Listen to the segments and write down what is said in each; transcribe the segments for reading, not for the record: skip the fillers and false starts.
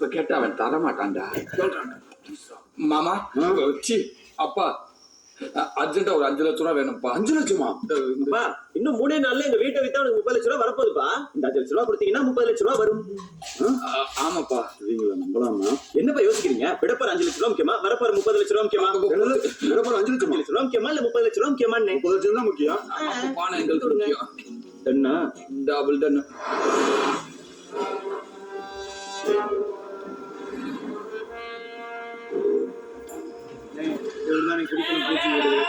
இப்ப கேட்டா அவன் தரமாட்டான்டா. மாமா சி அப்பா அர்ஜென்ட்டா ஒரு 5 லட்சம் ரூபா வேணும்ப்பா. 5 லட்சமா? இன்னும் 3 நாள்ல எங்க வீட்டை வித்தா உனக்கு 30 லட்சம் ரூபா வரப்போகுதுப்பா. இந்த 5 லட்சம் ரூபா கொடுத்தீங்கன்னா 30 லட்சம் ரூபா வரும். ஆமாப்பா. நீங்களா நம்பலாமா? என்னப்பா யோசிக்கிறீங்க? விடப்போற 5 லட்சம் ரூபா முக்கியமா, வரப்போற 30 லட்சம் ரூபா முக்கியமா? விடப்போற 5 லட்சம் ரூபா முக்கியமா இல்ல 30 லட்சம் ரூபா முக்கியமா? 30 லட்சம் தான் முக்கியம். பானை எங்களுக்கு முக்கியம். என்ன டபுள் டன். இவர்தான் நீ குடிக்கணும் பேச்சு விடுது.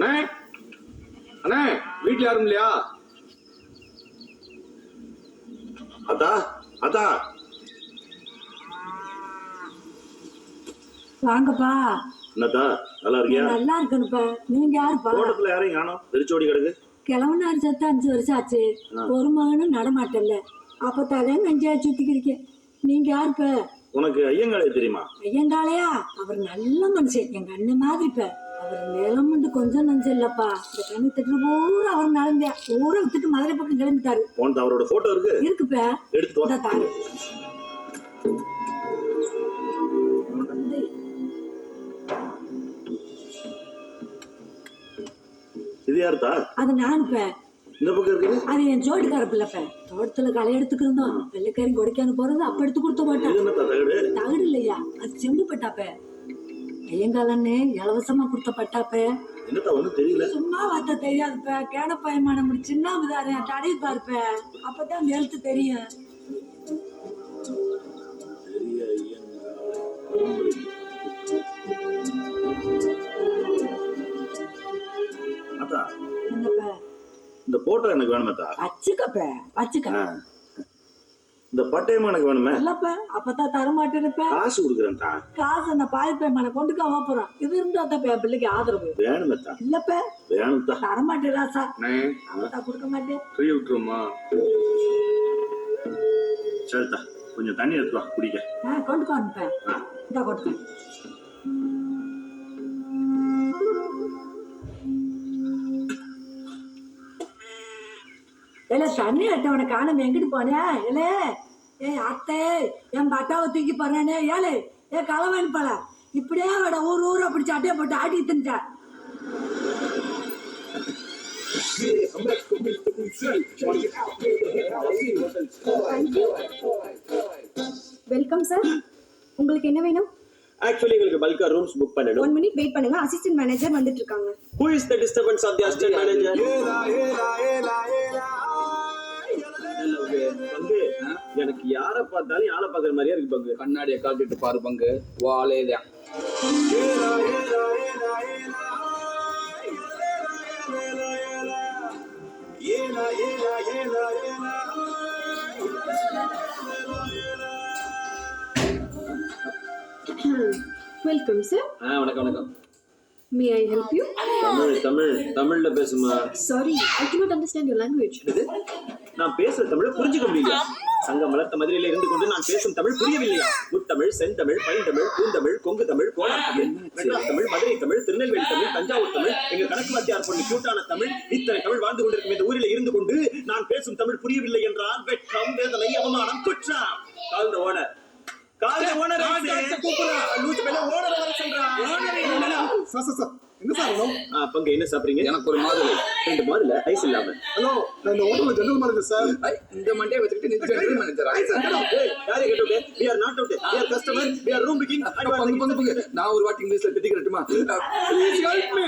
அண்ணே அண்ணே வீட்டுல யாரும் இல்லையா? அதா அதா வாங்கப்பா. என்னதா நல்லா இருக்கியா? நல்லா இருக்கணுப்பா. நீங்க யாருப்பா? தோட்டத்துல யாரையும் காணோம், வெறிச்சோடி கிடக்கு. கிழவனார் சத்து 5 வருஷம் ஆச்சு. ஒரு மகனும் நடமாட்டல்ல. அப்பத்தாலே நெஞ்சா சுத்திக்கிருக்க. நீங்க யாருப்ப? உனக்கு ஐயங்காலே தெரியுமா? ஐயங்காலையா? அவர் நல்ல மனுஷன், எங்க அண்ணன் மாதிரிப்ப. அவர் நிலமண்டு கொஞ்சம் நஞ்சம் இல்லப்பா. இந்த கண்ணு திட்டு பூரா அவர் நடந்தா ஊரை விட்டுட்டு மதுரை பக்கம் கிளம்பிட்டாரு. உனக்கு அவரோட போட்டோ இருக்கு? இருக்குப்ப. எடுத்து வா. தாரு. இது யாருதா? அது நானுப்ப. இந்த பக்கம் இருக்குது. அது என் ஜோடிக்கார பிள்ளைப்ப. தோட்டத்துல களை எடுத்துக்கிருந்தோம். வெள்ளைக்காரி கொடைக்கான போறது அப்ப எடுத்து கொடுத்த மாட்டான். தகடு இல்லையா, அது செம்பு பட்டாப்ப. ஐயங்காலன்னு இலவசமா கொடுத்த பட்டாப்ப. என்னதா ஒண்ணும் தெரியல. சும்மா வார்த்தை தெரியாதுப்ப. கேட பயமான முடி சின்ன விதாரு தடவி பாருப்ப. அப்பதான் எழுத்து தெரியும். என்னப்ப இந்த போட்டோ எனக்கு வேணுமேத்தா. வச்சுக்கப்ப வச்சுக்க. இந்த பட்டயமா எனக்கு வேணுமே. இல்லப்ப அப்பதான் தரமாட்டேன்னுப்ப. காசு கொடுக்குறேன்டா. காசு அந்த பாய்ப்பேமான கொண்டுக்க போறோம். இது இருந்தா தான் பிள்ளைக்கு ஆதரவு. வேணுமேத்தா. இல்லப்ப வேணும்தா. தரமாட்டேன் ராசா. அவதான் கொடுக்க மாட்டேன். ஃப்ரீ விட்டுருமா? சரிதா, கொஞ்சம் தண்ணி எடுத்து வா குடிக்க. கொண்டுக்கோ அனுப்ப. இந்த கொண்டுக்கோ. இல்ல தண்ணி அட்டவனை காணாம எங்கிட்டு போனே? இல்ல அத்தை என் பட்டாவை தூக்கி போறானே. ஏழு களவாணி பல இப்படியே அவட ஊரா பிடிச்சி அட்டையை போட்டு ஆட்டி தின்ட்டா. Welcome sir. உங்களுக்கு என்ன வேணும்? ஆக்சுவலி உங்களுக்கு பல்கா ரூம்ஸ் புக் பண்ணனும். 1 மினிட் வெயிட் பண்ணுங்க. அசிஸ்டன்ட் மேனேஜர் வந்துட்டு இருக்காங்க. Who is the disturbance of the assistant manager? பங்கு எனக்கு யார பார்த்தாலும் ஆளை பார்க்குற மாதிரியே இருக்கு பங்கு. கண்ணாடியை காட்டிட்டு பாரு பங்கு. வாலேதான் வெல்கம் சார். வணக்கம் வணக்கம். மே ஐ ஹெல்ப் யூ? தமிழ்ல பேசுமா? Sorry, I cannot understand your language. நான் பேசுற தமிழ் புரிஞ்சுக்க முடியல. சங்கம் வளர்த்த மதுரையில இருந்து கொண்டு நான் பேசும் தமிழ் புரியவில்லையா? முத்தமிழ், செந்தமிழ், பைந்தமிழ், பூந்தமிழ், கொங்கு தமிழ், கோலார் தமிழ், மெட்ராஸ் தமிழ், மதுரை தமிழ், திருநெல்வேலி தமிழ், தஞ்சாவூர் தமிழ், எங்க கணக்கு வாத்தியார் பொண்ணு கியூட்டான தமிழ், இத்தனை தமிழ் வாழ்ந்து கொண்டிருக்கும் இந்த ஊரில் இருந்து கொண்டு நான் பேசும் தமிழ் புரியவில்லை என்றால் வெட்கம், வேதனை, அவமானம், குற்றம். கால் the owner. Call the owner. லூசு பேல ஓனர் வர சொல்றா. என்ன சார் பங்கு என்ன சாப்பிடுறீங்க? எனக்கு ஒரு மாதுளை. 2 மாதுளை ஐஸ் இல்லாம. ஹலோ, நான் இந்த ஹோட்டல்ல ஜெனரல் மேனேஜர் சார். இந்த மண்டையை வச்சுக்கிட்டு நீ ஜெனரல் மேனேஜரா? யாரை கேட்டோட? we are not out, we are customer, we are room booking. பங்கு நான் ஒரு வாட்டி இங்கிலீஷ்ல திட்டிக்கிறட்டுமா? Please help me.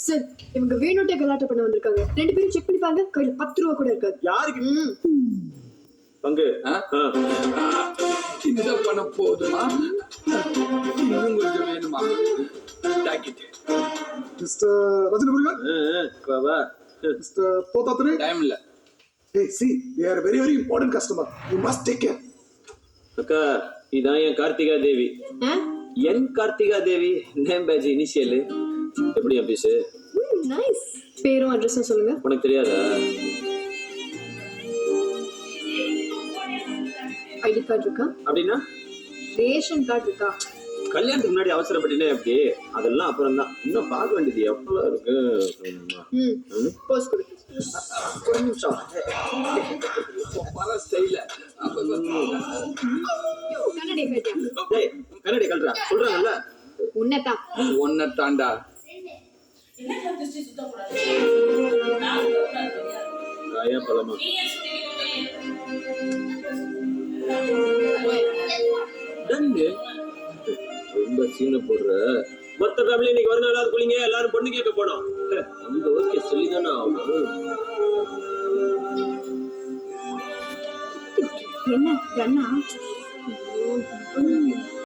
சார், இவங்க வேணுட்டே கலாட்டா பண்ண வந்திருக்காங்க. 2 பேரும் செக் பண்ணி பாருங்க. கையில 10 ரூபாய் கூட இருக்காது. யாருக்கு? பங்கு இந்த பணம் போதுமா? இன்னும் கொஞ்சம் வேணுமா? Mister Rajini Murugan, mister Thothathri. Time இல்ல. Hey, see, they are very, very important customer. You must take care. அக்கா, இதான் என் கார்த்திகா தேவி. என் கார்த்திகா தேவி நேம் பேஜ் இனிஷியல் எப்படி ஆபீஸ் நைஸ். பேரும் அட்ரஸும் சொல்லுங்க. உனக்கு தெரியாதா? ஐடி கார்டு இருக்கா? அப்படின்னா ரேஷன் கார்டு இருக்கா? கல்யாணத்துக்கு முன்னாடி அவசரப்பட்டீங்கன்னா எப்படி? அதெல்லாம் அப்புறம் தான். இன்னும் பார்க்க வேண்டியது எவ்வளவு இருக்கு. போஸ்ட் கொடு. ஒரு நிமிஷம். ஸ்டைல கண்ணாடி கேட்டியா? டேய் கண்ணாடி கல்றா சொல்றாங்கல்ல. உன்னதான். ஒன்ன தாண்டா காயா பழமா டன்னு ரொம்ப சீன போடுற. மொத்த ஃபேமிலி இன்னைக்கு ஒரு நாளாவது குளிங்க, எல்லாரும் பொண்ணு கேட்க போனோம். அந்த ஓகே சொல்லிதானே ஆகணும். என்ன கண்ணா?